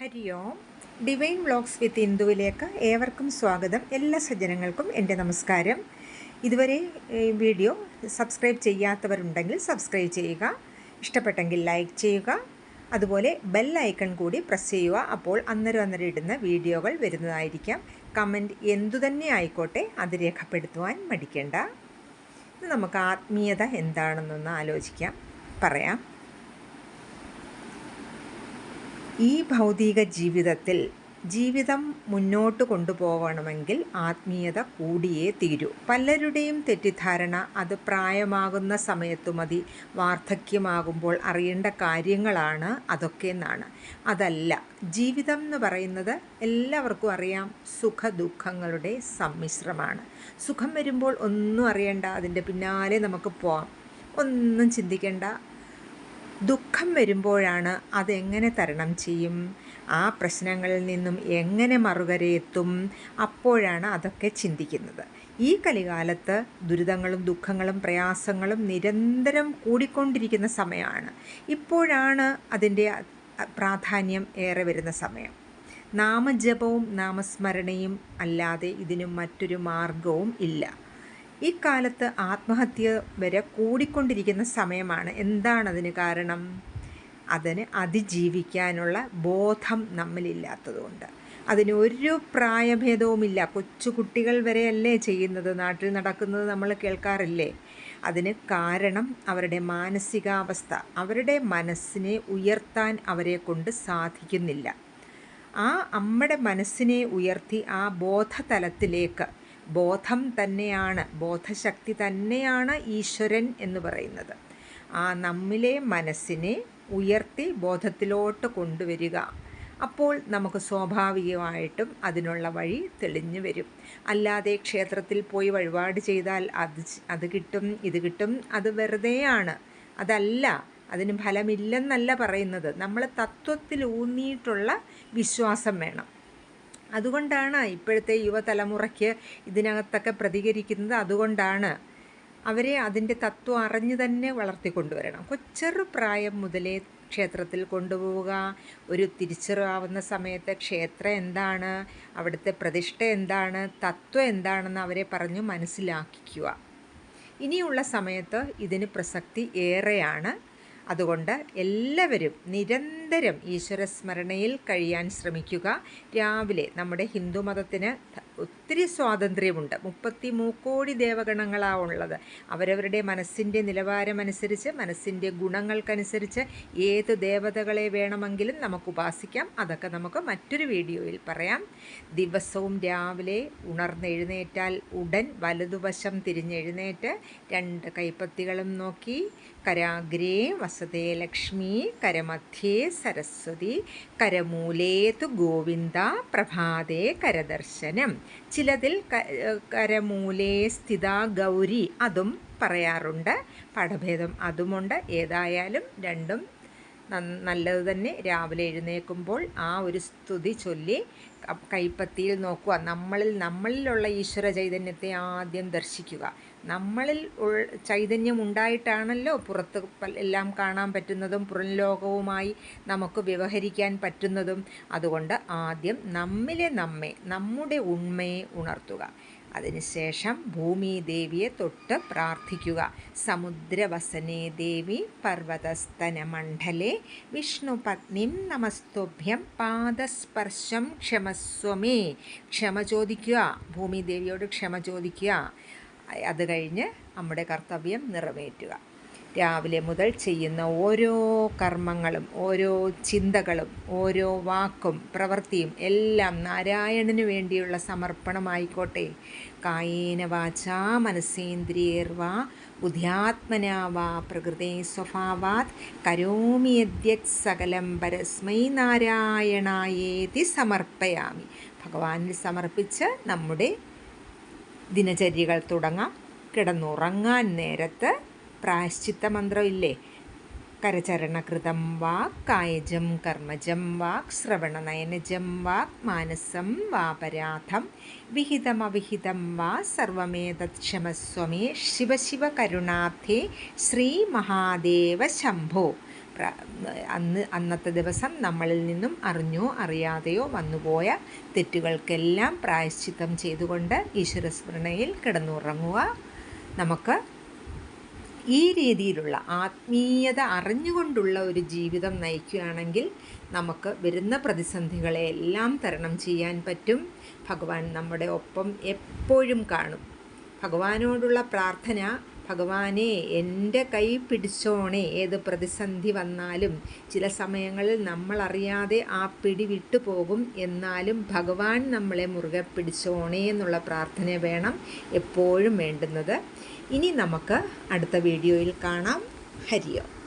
ഹരി ഓം. Divine vlogs വിത്ത് ഇന്ദുവിലേക്ക് ഏവർക്കും സ്വാഗതം. എല്ലാ സജ്ജനങ്ങൾക്കും എൻ്റെ നമസ്കാരം. ഇതുവരെ വീഡിയോ സബ്സ്ക്രൈബ് ചെയ്യാത്തവരുണ്ടെങ്കിൽ സബ്സ്ക്രൈബ് ചെയ്യുക, ഇഷ്ടപ്പെട്ടെങ്കിൽ ലൈക്ക് ചെയ്യുക, അതുപോലെ ബെൽ ഐക്കൺ കൂടി പ്രസ് ചെയ്യുക. അപ്പോൾ അന്നേരം ഇടുന്ന വീഡിയോകൾ വരുന്നതായിരിക്കാം. കമൻറ്റ് എന്തുതന്നെ ആയിക്കോട്ടെ, അത് രേഖപ്പെടുത്തുവാൻ മടിക്കേണ്ട. ഇത് നമുക്ക് ആത്മീയത എന്താണെന്നൊന്ന് ആലോചിക്കാം, പറയാം. ഈ ഭൗതിക ജീവിതം മുന്നോട്ട് കൊണ്ടുപോകണമെങ്കിൽ ആത്മീയത കൂടിയേ തീരൂ. പലരുടെയും തെറ്റിദ്ധാരണ അത് പ്രായമാകുന്ന സമയത്തു മതി, വാർദ്ധക്യമാകുമ്പോൾ അറിയേണ്ട കാര്യങ്ങളാണ് അതൊക്കെ എന്നാണ്. അതല്ല, ജീവിതം എന്ന് പറയുന്നത് എല്ലാവർക്കും അറിയാം, സുഖ ദുഃഖങ്ങളുടെ സമ്മിശ്രമാണ്. സുഖം വരുമ്പോൾ ഒന്നും അറിയണ്ട, അതിൻ്റെ പിന്നാലെ നമുക്ക് പോവാം, ഒന്നും ചിന്തിക്കേണ്ട. ദുഃഖം വരുമ്പോഴാണ് അതെങ്ങനെ തരണം ചെയ്യും, ആ പ്രശ്നങ്ങളിൽ നിന്നും എങ്ങനെ മറുകരയെത്തും, അപ്പോഴാണ് അതൊക്കെ ചിന്തിക്കുന്നത്. ഈ കലികാലത്ത് ദുരിതങ്ങളും ദുഃഖങ്ങളും പ്രയാസങ്ങളും നിരന്തരം കൂടിക്കൊണ്ടിരിക്കുന്ന സമയമാണ്. ഇപ്പോഴാണ് അതിൻ്റെ പ്രാധാന്യം ഏറെ വരുന്ന സമയം. നാമജപവും നാമസ്മരണയും അല്ലാതെ ഇതിന് മറ്റൊരു മാർഗവും ഇല്ല. ഈ കാലത്ത് ആത്മഹത്യ വരെ കൂടിക്കൊണ്ടിരിക്കുന്ന സമയമാണ്. എന്താണതിന് കാരണം? അതിന് അതിജീവിക്കാനുള്ള ബോധം നമ്മളില്ലാത്തതുകൊണ്ട്. അതിനൊരു പ്രായഭേദവുമില്ല. കൊച്ചുകുട്ടികൾ വരെയല്ലേ ചെയ്യുന്നത്, നാട്ടിൽ നടക്കുന്നത് നമ്മൾ കേൾക്കാറില്ലേ? അതിന് കാരണം അവരുടെ മാനസികാവസ്ഥ. അവരുടെ മനസ്സിനെ ഉയർത്താൻ അവരെ കൊണ്ട് സാധിക്കുന്നില്ല. ആ നമ്മുടെ മനസ്സിനെ ഉയർത്തി ആ ബോധതലത്തിലേക്ക്, ബോധം തന്നെയാണ്, ബോധശക്തി തന്നെയാണ് ഈശ്വരൻ എന്ന് പറയുന്നത്. ആ നമ്മിലെ മനസ്സിനെ ഉയർത്തി ബോധത്തിലോട്ട് കൊണ്ടുവരിക. അപ്പോൾ നമുക്ക് സ്വാഭാവികമായിട്ടും അതിനുള്ള വഴി തെളിഞ്ഞു വരും. അല്ലാതെ ക്ഷേത്രത്തിൽ പോയി വഴിപാട് ചെയ്താൽ അത് കിട്ടും, ഇത് കിട്ടും, അത് വെറുതെയാണ്. അതല്ല, അതിന് ഫലമില്ലെന്നല്ല പറയുന്നത്. നമ്മൾ തത്വത്തിൽ ഊന്നിയിട്ടുള്ള വിശ്വാസം വേണം. അതുകൊണ്ടാണ് ഇപ്പോഴത്തെ യുവതലമുറയ്ക്ക് ഇതിനകത്തൊക്കെ പ്രതികരിക്കുന്നത്. അതുകൊണ്ടാണ് അവരെ അതിൻ്റെ തത്വം അറിഞ്ഞു തന്നെ വളർത്തിക്കൊണ്ടുവരണം. ചെറു പ്രായം മുതലേ ക്ഷേത്രത്തിൽ കൊണ്ടുപോവുക. ഒരു തിരിച്ചറിവാവുന്ന സമയത്ത് ക്ഷേത്രം എന്താണ്, അവിടുത്തെ പ്രതിഷ്ഠ എന്താണ്, തത്വം എന്താണെന്ന് അവരെ പറഞ്ഞു മനസ്സിലാക്കിക്കുക. ഇനിയുള്ള സമയത്ത് ഇതിന് പ്രസക്തി ഏറെയാണ്. അതുകൊണ്ട് എല്ലാവരും നിരന്തരം ഈശ്വരസ്മരണയിൽ കഴിയാൻ ശ്രമിക്കുക. രാവിലെ നമ്മുടെ ഹിന്ദുമതത്തിന് ഒത്തിരി സ്വാതന്ത്ര്യമുണ്ട്. 33 കോടി ദേവഗണങ്ങളാണ് ഉള്ളത്. അവരവരുടെ മനസ്സിൻ്റെ നിലവാരമനുസരിച്ച്, മനസ്സിൻ്റെ ഗുണങ്ങൾക്കനുസരിച്ച് ഏത് ദേവതകളെ വേണമെങ്കിലും നമുക്ക് ഉപാസിക്കാം. അതൊക്കെ നമുക്ക് മറ്റൊരു വീഡിയോയിൽ പറയാം. ദിവസവും രാവിലെ ഉണർന്നെഴുന്നേറ്റാൽ ഉടൻ വലതുവശം തിരിഞ്ഞെഴുന്നേറ്റ് 2 കൈപ്പത്തികളും നോക്കി, കരാഗ്രേ വസതേ ലക്ഷ്മി, കരമധ്യേ സരസ്വതി, കരമൂലേതു ഗോവിന്ദ, പ്രഭാതേ കരദർശനം. ചിലതിൽ കരമൂലേ സ്ഥിത ഗൗരി അതും പറയാറുണ്ട്. പാഠഭേദം അതുമുണ്ട്. ഏതായാലും രണ്ടും നല്ലത് തന്നെ. രാവിലെ എഴുന്നേൽക്കുമ്പോൾ ആ ഒരു സ്തുതി ചൊല്ലി കൈപ്പത്തിയിൽ നോക്കുക. നമ്മളിലുള്ള ഈശ്വര ചൈതന്യത്തെ ആദ്യം ദർശിക്കുക. നമ്മളിൽ ചൈതന്യം ഉണ്ടായിട്ടാണല്ലോ പുറത്ത് എല്ലാം കാണാൻ പറ്റുന്നതും പുറം ലോകവുമായി നമുക്ക് വ്യവഹരിക്കാൻ പറ്റുന്നതും. അതുകൊണ്ട് ആദ്യം നമ്മുടെ ഉണ്മയെ ഉണർത്തുക. അതിനുശേഷം ഭൂമി ദേവിയെ തൊട്ട് പ്രാർത്ഥിക്കുക. സമുദ്രവസനേ ദേവി പർവതസ്തനമണ്ഡലേ വിഷ്ണുപത്നിം നമസ്തുഭ്യം പാദസ്പർശം ക്ഷമസ്വമേ. ക്ഷമ ചോദിക്കുക, ഭൂമി ദേവിയോട് ക്ഷമ ചോദിക്കുക. അത് കഴിഞ്ഞ് നമ്മുടെ കർത്തവ്യം നിറവേറ്റുക. രാവിലെ മുതൽ ചെയ്യുന്ന ഓരോ കർമ്മങ്ങളും, ഓരോ ചിന്തകളും, ഓരോ വാക്കും പ്രവൃത്തിയും എല്ലാം നാരായണന് വേണ്ടിയുള്ള സമർപ്പണമായിക്കോട്ടെ. കായേന വാചാ മനസേന്ദ്രിയേർവാ ബുദ്ധ്യാത്മനാ വാ പ്രകൃതേ സ്വഭാവാത് കരോമി യദ്യത് സകലം പരസ്മൈ നാരായണായേതി സമർപ്പയാമി. ഭഗവാനിൽ സമർപ്പിച്ച് നമ്മുടെ ദിനചര്യകൾ തുടങ്ങാം. കിടന്നുറങ്ങാൻ നേരത്ത് പ്രായശ്ചിത്ത മന്ത്രം ഇല്ലേ? കരചരണകൃതം വാക്, കായജം കർമ്മജം വാക്, ശ്രവണനയനജം വാക്, മാനസം വാപരാധം, വിഹിതമവിഹിതം വാ സർവമേതത് ക്ഷമസ്വമേ. ശിവശിവ കരുണാബ്ധേ ശ്രീ മഹാദേവ ശംഭോ. അന്നത്തെ ദിവസം നമ്മളിൽ നിന്നും അറിഞ്ഞോ അറിയാതെയോ വന്നുപോയ തെറ്റുകൾക്കെല്ലാം പ്രായശ്ചിത്തം ചെയ്തുകൊണ്ട് ഈശ്വരസ്മരണയിൽ കിടന്നുറങ്ങുക. നമുക്ക് ഈ രീതിയിലുള്ള ആത്മീയത അറിഞ്ഞുകൊണ്ടുള്ള ഒരു ജീവിതം നയിക്കുകയാണെങ്കിൽ നമുക്ക് വരുന്ന പ്രതിസന്ധികളെ എല്ലാം തരണം ചെയ്യാൻ പറ്റും. ഭഗവാൻ നമ്മുടെ ഒപ്പം എപ്പോഴും കാണും. ഭഗവാനോടുള്ള പ്രാർത്ഥന, ഭഗവാനെ എൻ്റെ കൈ പിടിച്ചോണേ. ഏത് പ്രതിസന്ധി വന്നാലും ചില സമയങ്ങളിൽ നമ്മളറിയാതെ ആ പിടി വിട്ടുപോകും. എന്നാലും ഭഗവാൻ നമ്മളെ മുറുകെ പിടിച്ചോണേ എന്നുള്ള പ്രാർത്ഥന വേണം എപ്പോഴും വേണ്ടുന്നത്. ഇനി നമുക്ക് അടുത്ത വീഡിയോയിൽ കാണാം. ഹരിയോം.